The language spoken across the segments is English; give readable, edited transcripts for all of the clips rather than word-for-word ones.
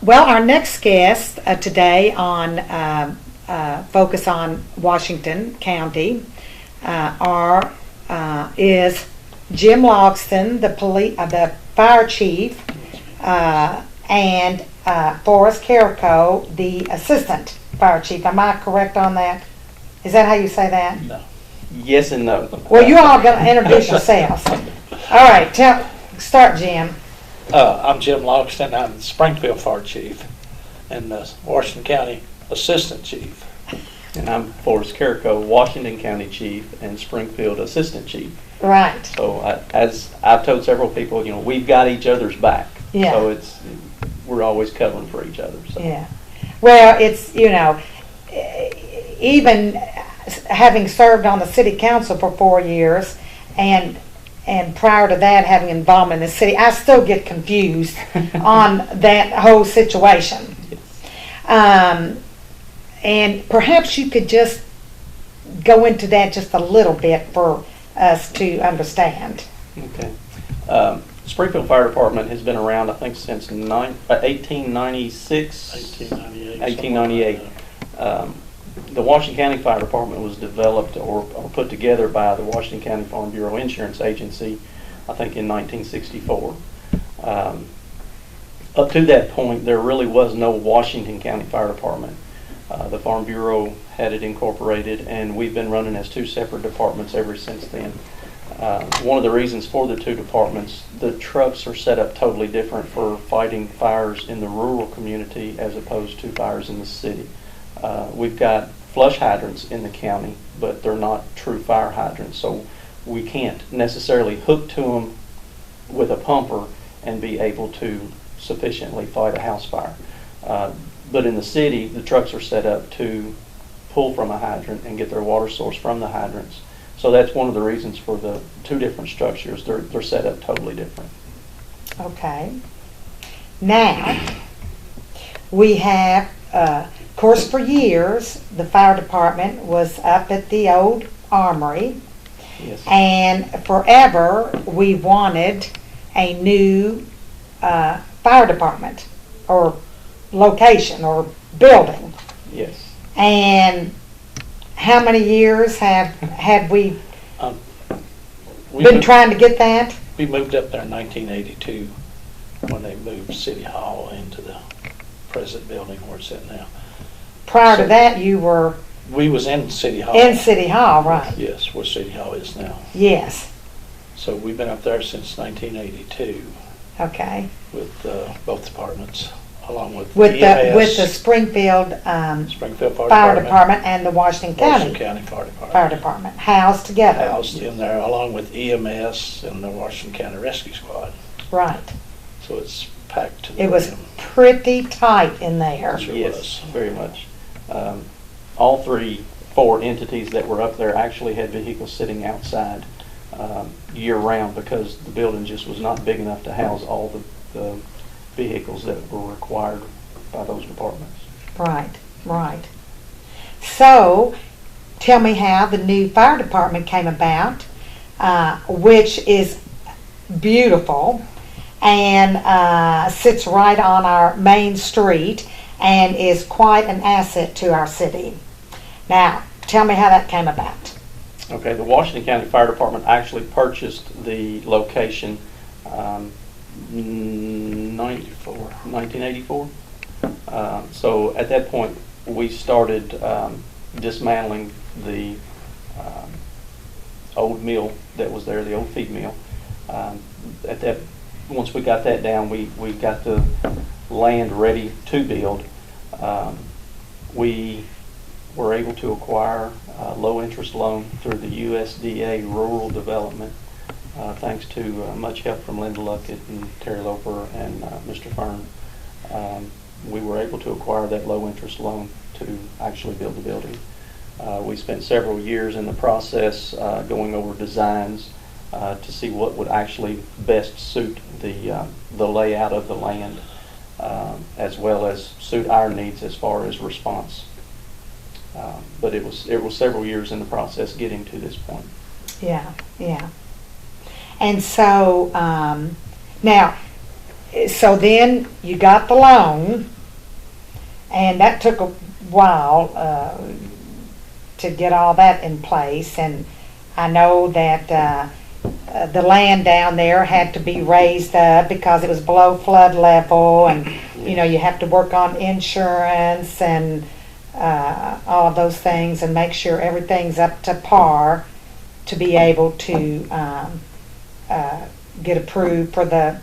Well, our next guest today on Focus on Washington County is Jim Logston, the fire chief, and Forrest Carrico, the assistant fire chief. Am I correct on that? Is that how you say that? No. Yes and no. Well, you all got to introduce yourselves. All right, start, Jim. I'm Jim Logston. I'm the Springfield Fire Chief and the Washington County Assistant Chief. And I'm Forrest Carrico, Washington County Chief and Springfield Assistant Chief. Right. So as I've told several people, we've got each other's back. Yeah. So we're always covering for each other. So. Yeah. Well, it's, even having served on the city council for 4 years and prior to that having involvement in the city, I still get confused on that whole situation. Yes. And perhaps you could just go into that just a little bit for us to understand. Okay. Springfield Fire Department has been around, I think, since 1896. 1898. The Washington County Fire Department was developed or put together by the Washington County Farm Bureau Insurance Agency, I think in 1964. Up to that point, there really was no Washington County Fire Department. The Farm Bureau had it incorporated, and we've been running as two separate departments ever since then. One of the reasons for the two departments, the trucks are set up totally different for fighting fires in the rural community as opposed to fires in the city. We've got flush hydrants in the county, but they're not true fire hydrants, so we can't necessarily hook to them with a pumper and be able to sufficiently fight a house fire. But in the city, the trucks are set up to pull from a hydrant and get their water source from the hydrants. So that's one of the reasons for the two different structures. They're set up totally different. Okay. Now, we have, of course, for years, the fire department was up at the old armory. Yes. And forever, we wanted a new fire department or location or building. Yes. And how many years had we We been moved- trying to get that? We moved up there in 1982 when they moved City Hall into the present building where it's at now. Prior to that, you were We was in City Hall. in City Hall, right? Yes, where City Hall is now. Yes. So we've been up there since 1982 Okay. with both departments, along with With the EMS, Springfield Springfield Fire Department and the Washington Washington County County Fire Department. Fire Department housed together. Housed in there, along with EMS and the Washington County Rescue Squad. Right. So it's packed to the It was rim. pretty tight in there. Sure Yes, was. very much. All four entities that were up there actually had vehicles sitting outside year-round because the building just was not big enough to house all the vehicles that were required by those departments. Right, right. So, tell me how the new fire department came about, which is beautiful and sits right on our main street and is quite an asset to our city. Now, tell me how that came about. Okay, the Washington County Fire Department actually purchased the location 1984. So at that point, we started dismantling the old mill that was there, the old feed mill. Once we got that down, we got the land ready to build. We were able to acquire a low-interest loan through the USDA Rural Development, thanks to much help from Linda Luckett and Terry Loper and Mr. Fern. We were able to acquire that low-interest loan to actually build the building. We spent several years in the process going over designs to see what would actually best suit the layout of the land, as well as suit our needs as far as response. But it was several years in the process getting to this point. Yeah, yeah. And so, now, so then you got the loan, And that took a while to get all that in place. And I know that the land down there had to be raised up because it was below flood level, and you know, you have to work on insurance and all of those things and make sure everything's up to par to be able to get approved for the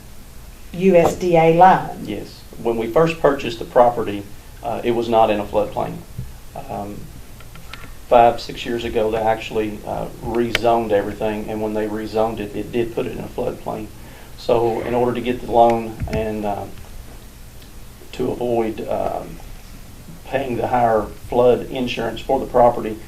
USDA loan. Yes. When we first purchased the property, it was not in a floodplain. 5-6 years ago, they actually rezoned everything, and when they rezoned it, it did put it in a floodplain. So in order to get the loan and to avoid paying the higher flood insurance for the property,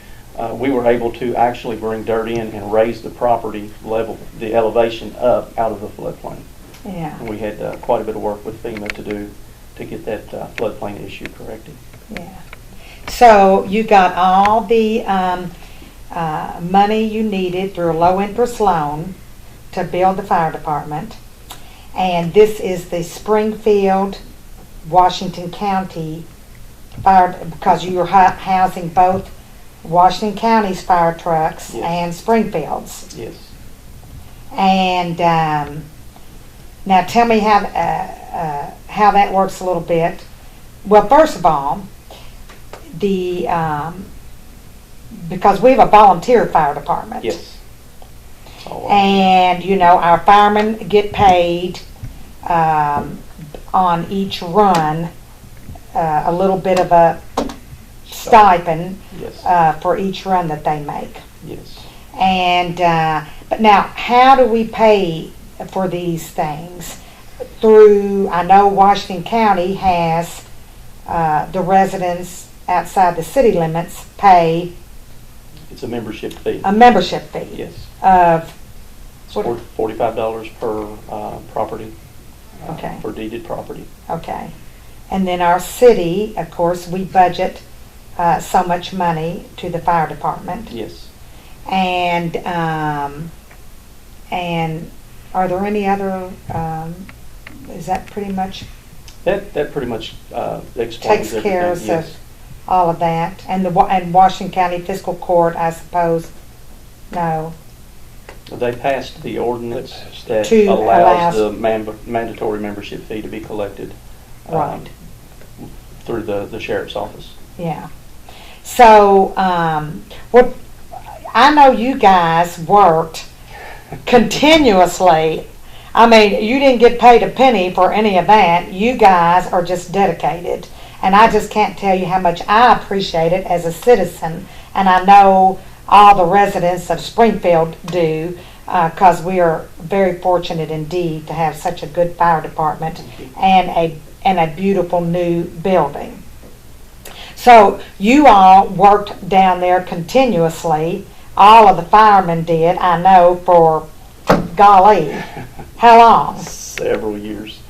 we were able to actually bring dirt in and raise the property level, the elevation up out of the floodplain. Yeah. And we had quite a bit of work with FEMA to do to get that floodplain issue corrected. Yeah. So you got all the money you needed through a low-interest loan to build the fire department. And this is the Springfield, Washington County fire, because you are housing both Washington County's fire trucks Yes. and Springfield's. Yes. And now tell me how that works a little bit. Well, first of all, the because we have a volunteer fire department. Yes. So, And you know, our firemen get paid on each run a little bit of a stipend yes. for each run that they make. Yes. And but now, how do we pay for these things? Through, I know Washington County has the residents outside the city limits pay It's a membership fee. a membership fee Yes. of It's $45 per property. Okay. For deeded property. okay, and then our city, of course, we budget so much money to the fire department. Yes. And are there any other? Is that pretty much That pretty much explains takes care of everything. Yes. all of that? And and Washington County Fiscal Court, I suppose. No. They passed the ordinance They passed that To allows allow- the mandatory membership fee to be collected Right. through the sheriff's office. Yeah. So, what I know, you guys worked continuously. I mean, you didn't get paid a penny for any of that. You guys are just dedicated. And I just can't tell you how much I appreciate it as a citizen. And I know all the residents of Springfield do, because we are very fortunate indeed to have such a good fire department and a beautiful new building. So you all worked down there continuously. All of the firemen did, I know, for golly, how long? Several years.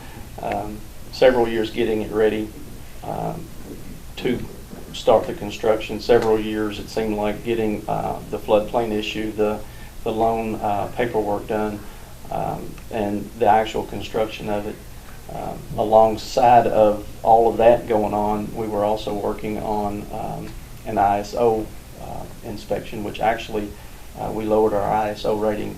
Several years getting it ready to start the construction. Several years, it seemed like, getting the floodplain issue, the loan paperwork done, and the actual construction of it. Alongside of all of that going on, we were also working on an ISO inspection, which actually we lowered our ISO rating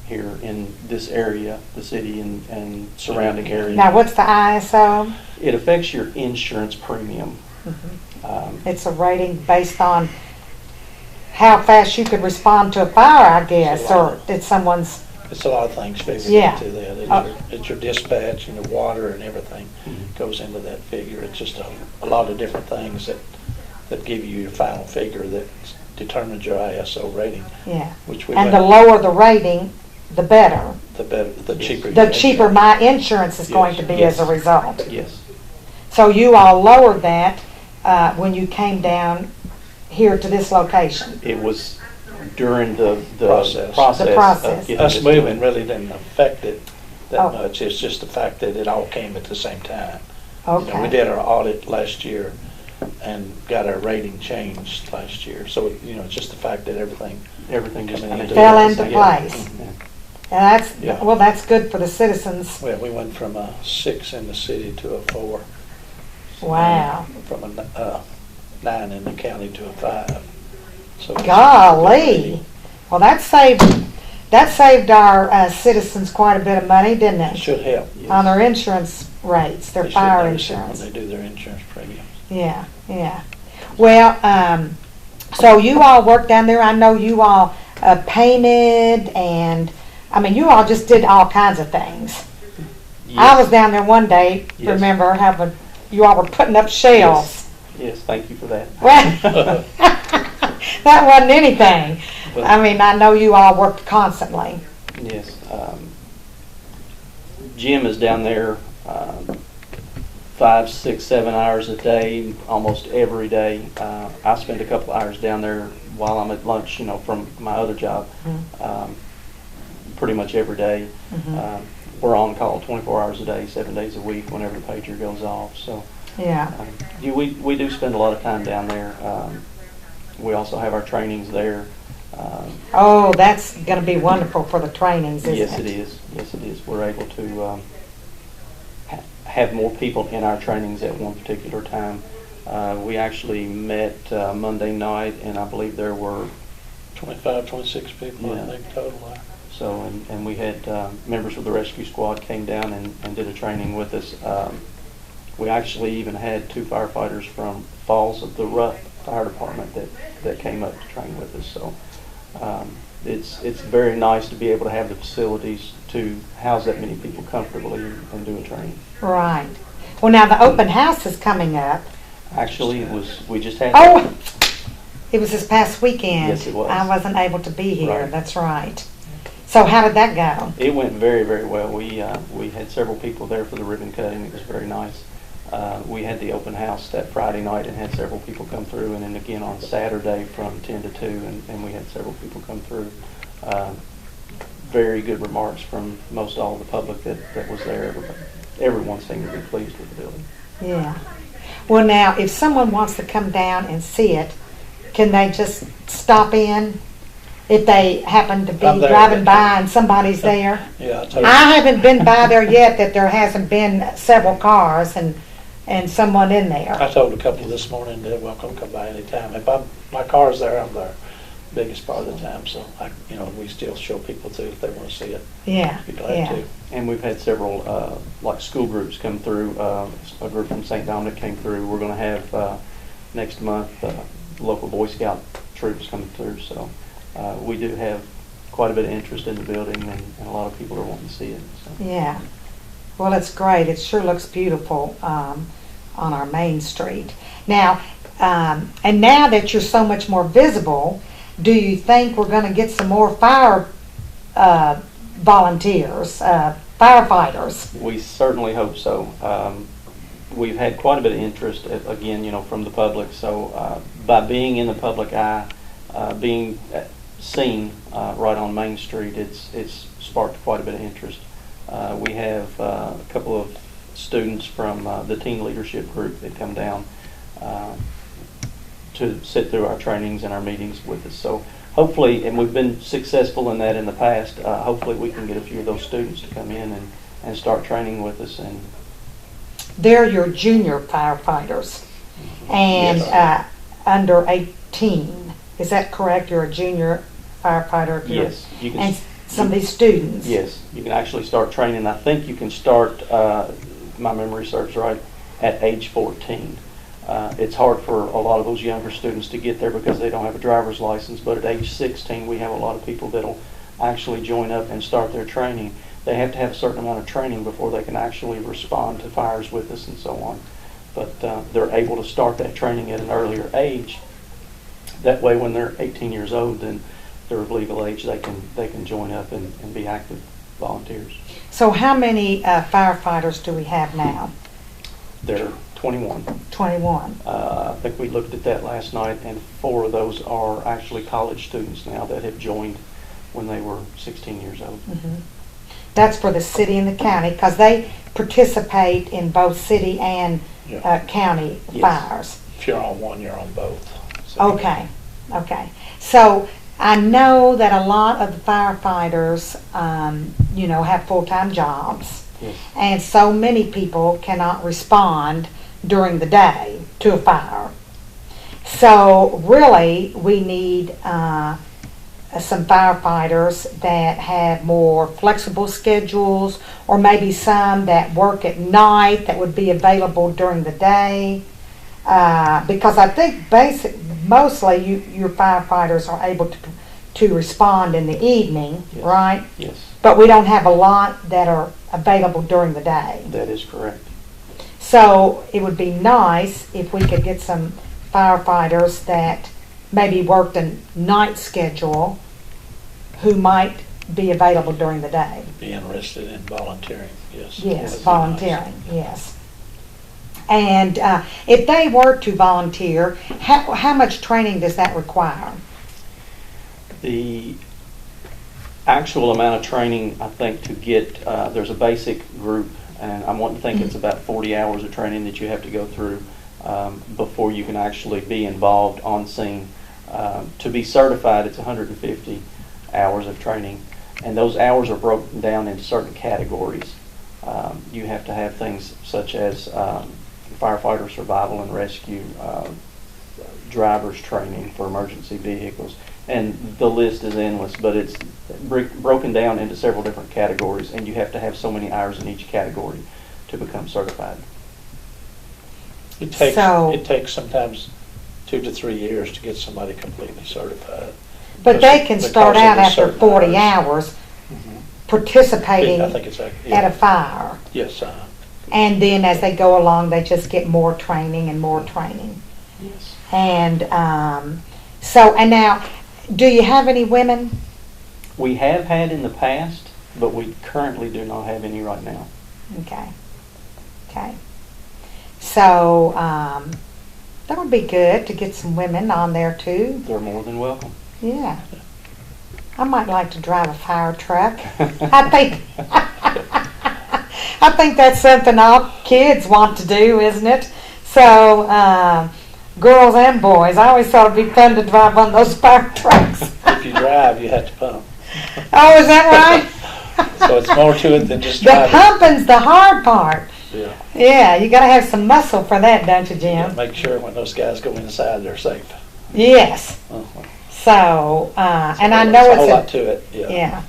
here in this area, the city and surrounding area. Now, what's the ISO? It affects your insurance premium. It's a rating based on how fast you could respond to a fire, I guess, or did someone's... It's a lot of things figured Yeah. into that. Oh. It's your dispatch and the water and everything goes into that figure. It's just a lot of different things that give you your final figure that determines your ISO rating, Yeah. which we And the went, lower the rating, the better. the cheaper. The your cheaper insurance. my insurance is going Yes, to be yes. as a result. Yes. So you all lowered that when you came down here to this location. It was during the Process. process. The process. Of getting Us this moving going. really didn't affect it that Oh. much. It's just the fact that it all came at the same time. You know, we Okay. did our audit last year and got our rating changed last year. So, you know, it's just the fact that everything, Everything just Coming kind of into Fell it. into Yeah. place. Yeah. And that's, Yeah. well, that's good for the citizens. well, we went from a 6 in the city to a 4. Wow. from a 9 in the county to a 5. So it's Golly. Well, that saved our citizens quite a bit of money, didn't It it? should help. On their insurance rates, their They should fire notice it insurance. when they do their insurance premiums. Yeah, yeah. Well, so you all worked down there. I know you all painted and, I mean, you all just did all kinds of things. I was down there one day, Yes. remember, you all were putting up shelves. Yes, thank you for that. Well, that wasn't anything. But- I mean, I know you all worked constantly. Yes. Jim is down there 5, 6, 7 hours a day, almost every day. I spend a couple hours down there while I'm at lunch, from my other job, pretty much every day. Mhm. We're on call 24 hours a day, 7 days a week whenever the pager goes off. So Yeah. we do spend a lot of time down there. We also have our trainings there. Oh, that's going to be wonderful for the trainings, isn't it? Yes, it is. Yes, it is. We're able to have more people in our trainings at one particular time. We actually met Monday night, and I believe there were 25, 26 people, Yeah. I think, total. so, and we had members of the rescue squad came down and did a training with us. We actually even had 2 firefighters from Falls of the Rough Fire Department that came up to train with us. So it's very nice to be able to have the facilities to house that many people comfortably and do a training. Right. Well, now the open house is coming up. Actually, we just had. Oh, it was this past weekend. Yes, it was. I wasn't able to be here. Right. That's right. So how did that go? It went very, very well. We had several people there for the ribbon cutting. It was very nice. We had the open house that Friday night and had several people come through, and then again on Saturday from 10 to 2, and we had several people come through. Very good remarks from most all the public that was there. Everyone seemed to be pleased with the building. Yeah. Well, now, if someone wants to come down and see it, can they just stop in if they happen to be I'm there. driving by and somebody's there? Yeah, I told I haven't been by there yet that there hasn't been several cars and someone in there. I told a couple this morning they're welcome to come by anytime. If my car's there, I'm there biggest part of the time. So we still show people too if they want to see it. Yeah, Be glad yeah. to. And we've had several, like school groups come through. A group from St. Dominic came through. We're going to have next month local Boy Scout troops coming through. So we do have quite a bit of interest in the building, and a lot of people are wanting to see it. So. Yeah. Well, it's great. It sure looks beautiful on our main street. Now, and now that you're so much more visible, do you think we're going to get some more fire volunteers, firefighters? We certainly hope so. We've had quite a bit of interest, again, from the public. So by being in the public eye, being seen right on Main Street, it's sparked quite a bit of interest. We have a couple of students from the teen leadership group that come down to sit through our trainings and our meetings with us. So hopefully, and we've been successful in that in the past, hopefully we can get a few of those students to come in and start training with us. And They're your junior firefighters and Yes. under 18. Is that correct? You're a junior firefighter? yes, you can. And some of these students? Yes, you can actually start training. I think you can start, my memory serves right, at age 14. It's hard for a lot of those younger students to get there because they don't have a driver's license, but at age 16 we have a lot of people that'll actually join up and start their training. They have to have a certain amount of training before they can actually respond to fires with us and so on. But they're able to start that training at an earlier age. That way when they're 18 years old, then they're of legal age, they can join up and be active volunteers. So how many firefighters do we have now? They're 21. 21. I think we looked at that last night, and 4 of those are actually college students now that have joined when they were 16 years old. Mm-hmm. That's for the city and the county because they participate in both city and county Yes. fires. If you're on one, you're on both. So. Okay, okay. So I know that a lot of the firefighters, have full-time jobs. Yes. And so many people cannot respond during the day to a fire. So really, we need some firefighters that have more flexible schedules, or maybe some that work at night that would be available during the day. Because I think mostly your firefighters are able to respond in the evening, Yes. right? Yes, But we don't have a lot that are available during the day. that is correct. So it would be nice if we could get some firefighters that maybe worked a night schedule who might be available during the day. Be interested in volunteering, yes. Yes, That'd be volunteering, yes. And if they were to volunteer, how much training does that require? The actual amount of training, I think, to get, there's a basic group, and I'm wanting to think it's about 40 hours of training that you have to go through before you can actually be involved on scene. To be certified, it's 150 hours of training, and those hours are broken down into certain categories. You have to have things such as firefighter survival and rescue, driver's training for emergency vehicles, and the list is endless, but it's broken down into several different categories, and you have to have so many hours in each category to become certified. It takes, So- it takes sometimes 2 to 3 years to get somebody completely certified. But they can Because start of out the after certain 40 hours. hours participating I think it's like, at a fire. yes, And then as they go along, they just get more training and more training. Yes. And and now, do you have any women? We have had in the past, but we currently do not have any right now. Okay. Okay. So that would be good to get some women on there too. They're more than welcome. Yeah. I might like to drive a fire truck. I think I think that's something all kids want to do, isn't it? So girls and boys, I always thought it'd be fun to drive one of those fire trucks. if you drive, you have to pump. Oh, is that right? So it's more to it than just The driving. pumping's the hard part. Yeah. Yeah, you gotta have some muscle for that, don't you, Yeah, Jim? make sure when those guys go inside, they're safe. Yes. Uh-huh. So, and I There's know a whole lot it's to it, a, yeah. yeah.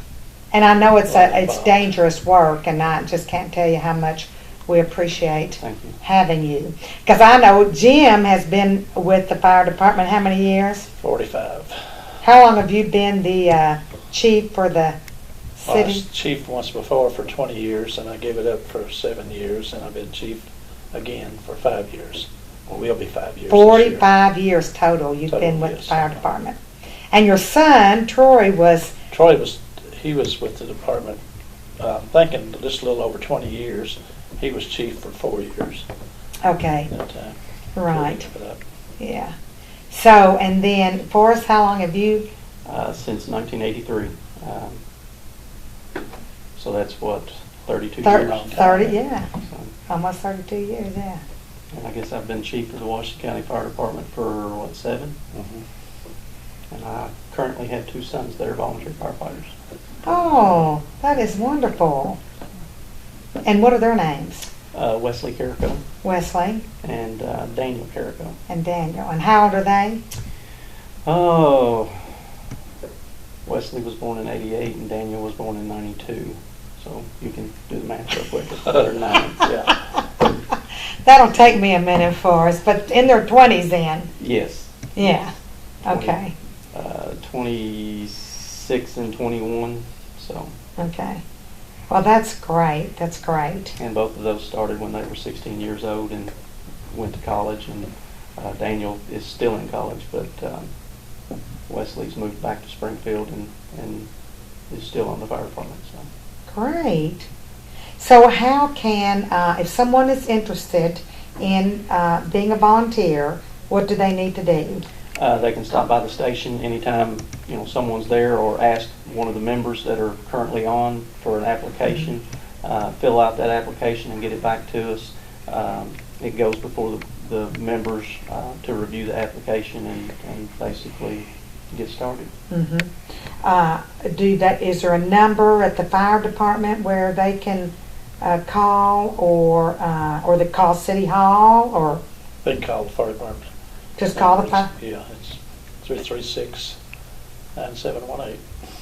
And I know it's Lot it's involved. dangerous work, and I just can't tell you how much we appreciate Thank you. having you. Because I know Jim has been with the fire department how many years? 45. How long have you been the chief for the I city? was chief once before for 20 years, and I gave it up for 7 years, and I've been chief again for 5 years. Well, we'll be 5 years this year. 45 years total you've Total, been with the yes. fire department. And your son, Troy, was, Troy he was with the department, I'm thinking just a little over 20 years. He was chief for 4 years okay, at that time. right, Gave it up. yeah. So, and then, Forrest, how long have you, Since 1983. So that's what, 32 Thir- years? Long time. 30, yeah, So, almost 32 years, yeah. and I guess I've been chief of the Washington County Fire Department for, what, 7? And I currently have 2 sons that are volunteer firefighters. Oh, that is wonderful. And what are their names? Wesley Carrico Wesley and Daniel Carrico. and Daniel. And how old are they? Oh, Wesley was born in 88 and Daniel was born in 92. So you can do the math real quick. It's 9. Yeah. That'll take me a minute, Forrest, but in their 20s then. Yes. Yeah, 20. okay, 26 and 21. So, okay. Well, that's great, that's great. and both of those started when they were 16 years old and went to college. And Daniel is still in college, but Wesley's moved back to Springfield and is still on the fire department. So. Great. So how can, if someone is interested in being a volunteer, what do they need to do? They can stop by the station anytime, someone's there, or ask one of the members that are currently on for an application. Fill out that application and get it back to us. It goes before the members to review the application and basically get started. Mm-hmm. Is there a number at the fire department where they can call, or they call City Hall, or They can call the fire department. Just call the fire, Yeah, it's 336-9718.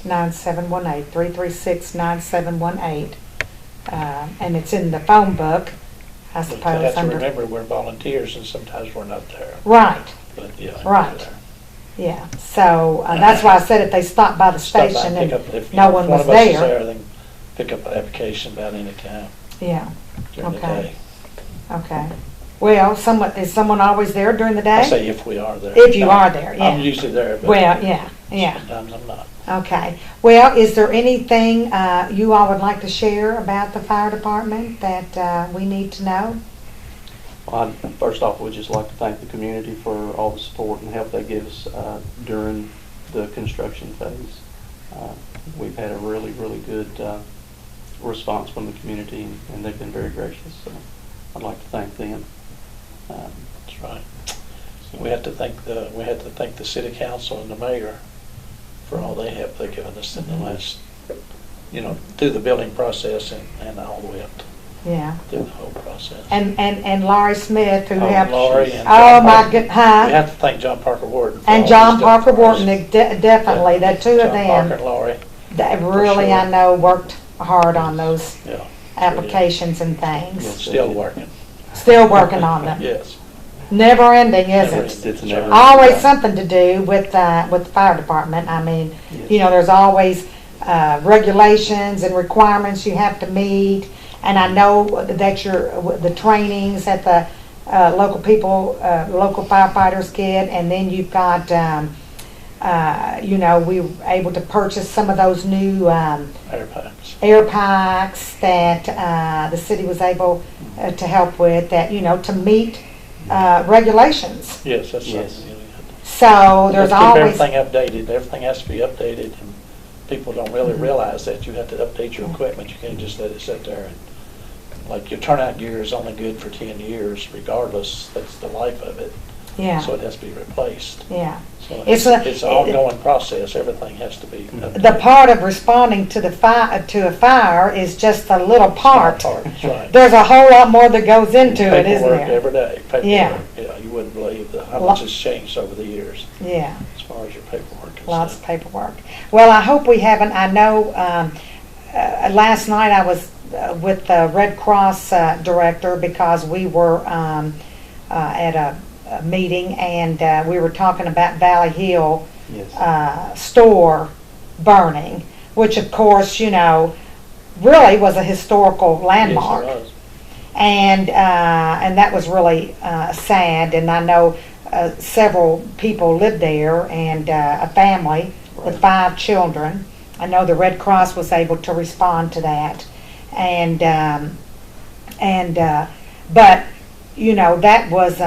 9718, 336-9718. And it's in the phone book, I But suppose. they have to under- remember, we're volunteers and sometimes we're not there. Right, But yeah. Right. they're there. yeah. So that's why I said if they stopped by the Stop by station pick and up- if no one was of us is there. Then pick up an application about any time Yeah, during the Okay. day. okay. Well, is someone always there during the I day? say if we are there. If you are there, yeah. I'm usually there, but Well, yeah, yeah. sometimes I'm not. Okay. Well, is there anything you all would like to share about the fire department that we need to know? Well, first off, we'd just like to thank the community for all the support and help they give us during the construction phase. We've had a really, really good response from the community, and they've been very gracious. So I'd like to thank them. That's right. We have to thank the city council and the mayor for all they have they've given us in the last, through the building process and all the way up Yeah. through the whole process. And Laurie Smith, who Oh, helped. Laurie and Oh, John my Parker. good, We huh? have to thank John Parker Wharton. for And all John he's done Parker for us. Wharton, definitely, the two of John Parker them, and Laurie, that for really, sure. I know, worked hard on those yeah. applications and things. Yes. Still working. Still working on them. Yes. Never ending, is Never it? ending. It's never- Always something to do with the fire department. I mean, Yes. there's always regulations and requirements you have to meet. And I know that the trainings that the local firefighters get, and then you've got, we were able to purchase some of those new Air pipes. air packs that the city was able to help with, that, to meet regulations. Yes, that's Yes. something. So there's Keep always, everything updated. Everything has to be updated, and people don't really realize that you have to update your equipment. You can't just let it sit there. And like your turnout gear is only good for 10 years, regardless. That's the life of it. yeah, So it has to be replaced. yeah. So It's it's a- an ongoing process. Everything has to be updated. The part of responding to a fire is just a little part. That's right. There's a whole lot more that goes into it, isn't Paperwork there? every day. Paperwork. Yeah. Yeah, you wouldn't believe how much has changed over the years Yeah, as far as your paperwork and lots of stuff. paperwork. Well, I hope we haven't, I know, last night I was with the Red Cross director, because we were at a meeting, and we were talking about Valley Hill Yes. store burning, which of course, really was a historical landmark. Yes, it was. And that was really sad. And I know several people lived there, and a family with 5 children. I know the Red Cross was able to respond to that, but that was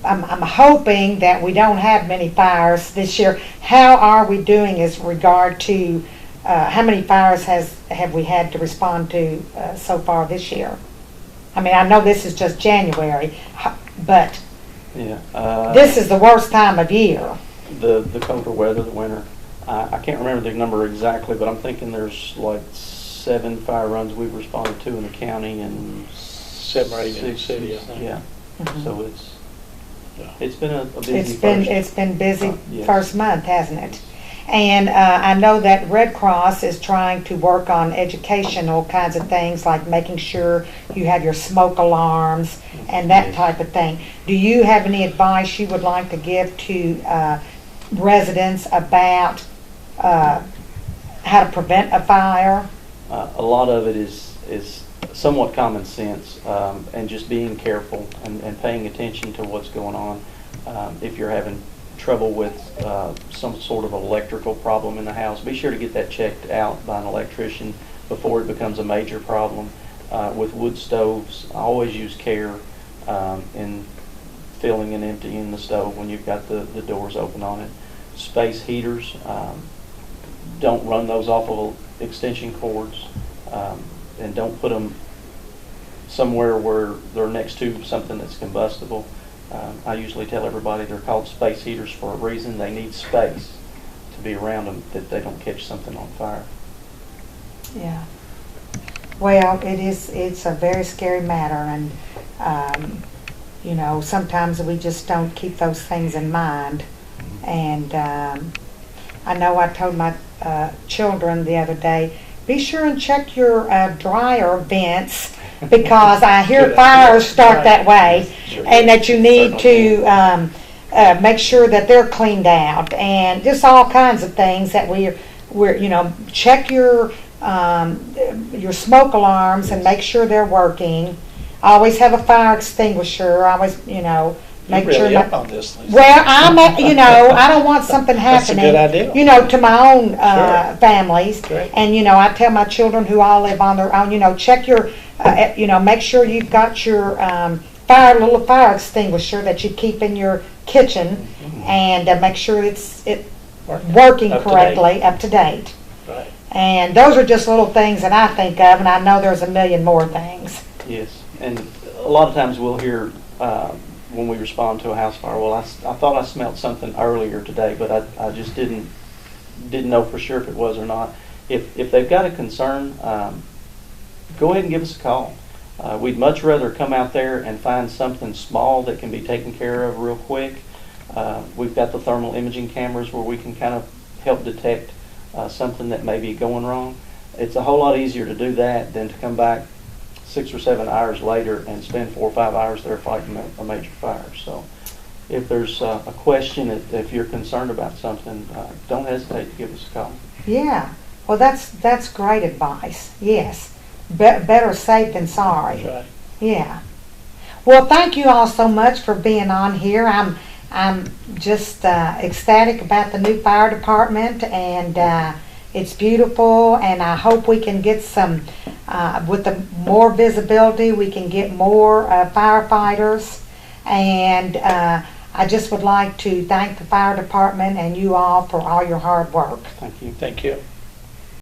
I'm hoping that we don't have many fires this year. How are we doing as regard to how many fires have we had to respond to so far this year? I mean, I know this is just January, but Yeah. this is the worst time of year. The colder weather, the winter. I can't remember the number exactly, but I'm thinking there's like 7 fire runs we've responded to in the county, and 7 or 8 in the 6 city, I think. Yeah. Mhm. So Yeah. it's been a busy It's been busy Yes. first month, hasn't it? And I know that Red Cross is trying to work on educational kinds of things, like making sure you have your smoke alarms and that Yes. type of thing. Do you have any advice you would like to give to residents about how to prevent a fire? A lot of it is somewhat common sense, and just being careful and paying attention to what's going on. If you're having trouble with some sort of electrical problem in the house, be sure to get that checked out by an electrician before it becomes a major problem. With wood stoves, I always use care in filling and emptying the stove when you've got the doors open on it. Space heaters, don't run those off of extension cords, and don't put them somewhere where they're next to something that's combustible. I usually tell everybody they're called space heaters for a reason. They need space to be around them, that they don't catch something on fire. Yeah. Well, it's a very scary matter, and You know, sometimes we just don't keep those things in mind. And I know I told my children the other day, be sure and check your dryer vents because I hear Good fires idea. start Right. that way, Sure. and that you need Certainly. to make sure that they're cleaned out, and just all kinds of things that we're you know, check your smoke alarms and make sure they're working. Always have a fire extinguisher. Always, you know, make You're sure. really my- up on this, Lisa. well, you know, I don't want something That's a happening. good idea. You know, to my own Sure. families. Great. And, you know, I tell my children who all live on their own, you know, check your, you know, make sure you've got your little fire extinguisher that you keep in your kitchen, and make sure it's working Up to correctly, up to date. Right. And those are just little things that I think of, and I know there's a million more things. Yes, and a lot of times we'll hear when we respond to a house fire, well, I thought I smelled something earlier today, but I just didn't know for sure if it was or not. If they've got a concern, go ahead and give us a call. We'd much rather come out there and find something small that can be taken care of real quick. We've got the thermal imaging cameras where we can kind of help detect something that may be going wrong. It's a whole lot easier to do that than to come back 6 or 7 hours later and spend 4 or 5 hours there fighting a major fire. So if there's a question, if you're concerned about something, don't hesitate to give us a call. Yeah, well, that's great advice. Yes, better safe than sorry. That's right. Yeah. Well, thank you all so much for being on here. I'm just ecstatic about the new fire department, and it's beautiful. And I hope we can get some, with the more visibility, we can get more firefighters. And I just would like to thank the fire department and you all for all your hard work. Thank you. Thank you.